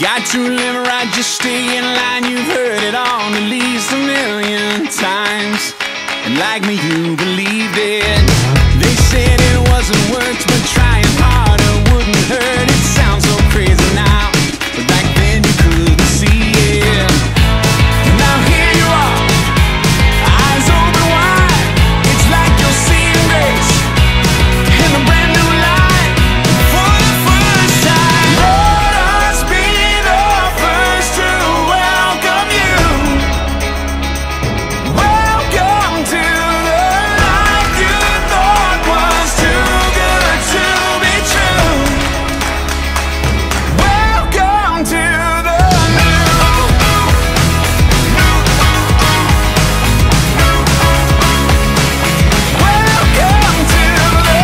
Got to live right, just stay in line. You've heard it on at least a million times, and like me, you believed it. They said it wasn't worth, but trying harder wouldn't hurt. It sounds so crazy now, but back then you couldn't see it. Now here you are, eyes open wide. It's like you're seeing grace in a brand new light for the first time. Let us be the first to welcome you. Welcome to the life you thought was too good to be true. Welcome to the new. Welcome to the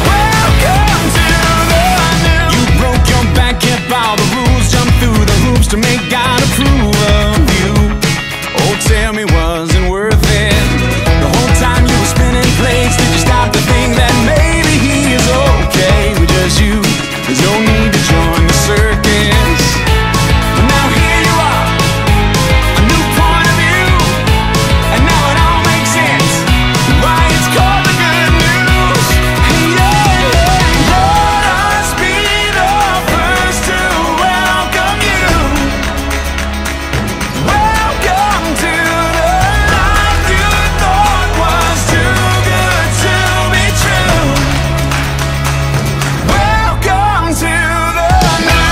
Welcome to the new. You broke your back, kept all the rules, jumped through the hoops to make God approve of you. Oh, tell me, wasn't worth it? The whole time you were spinning plates, did you stop to think that maybe he is okay with just you? There's no need to join the circus. But now here you are, a new point of view, and now it all makes sense why it's called the good news. Yeah, let us be the first to welcome you. Welcome to the life you thought was too good to be true. Welcome to the new.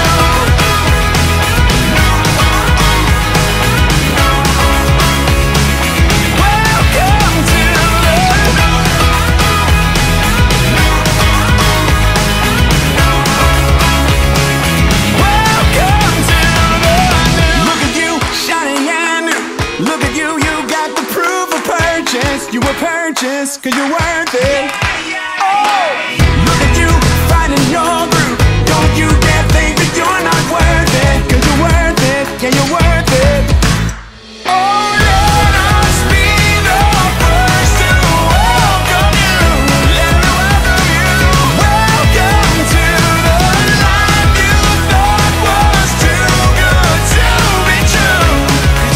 Welcome to Welcome to the new. Look at you, shining and new. Look at you, you got the proof of purchase. You were purchased 'cause you're worth it. Oh, look at you, finding your groove. Don't you dare think that you're not worth it, 'cause you're worth it, yeah, you're worth it. Oh, let us be the first to welcome you. Let me welcome you. Welcome to the life you thought was too good to be true.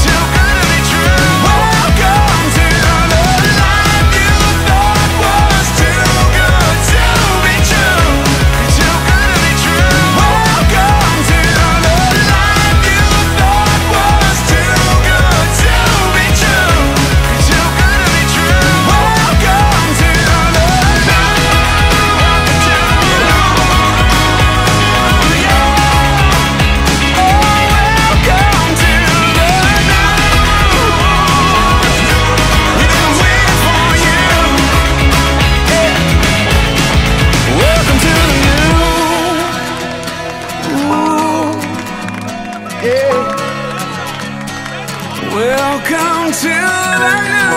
Too good to be true. Welcome to the life you thought was too good to be true. Too good to be true. Welcome to the life you thought was too good to be true. Too good to be true. Welcome to the Welcome to the new.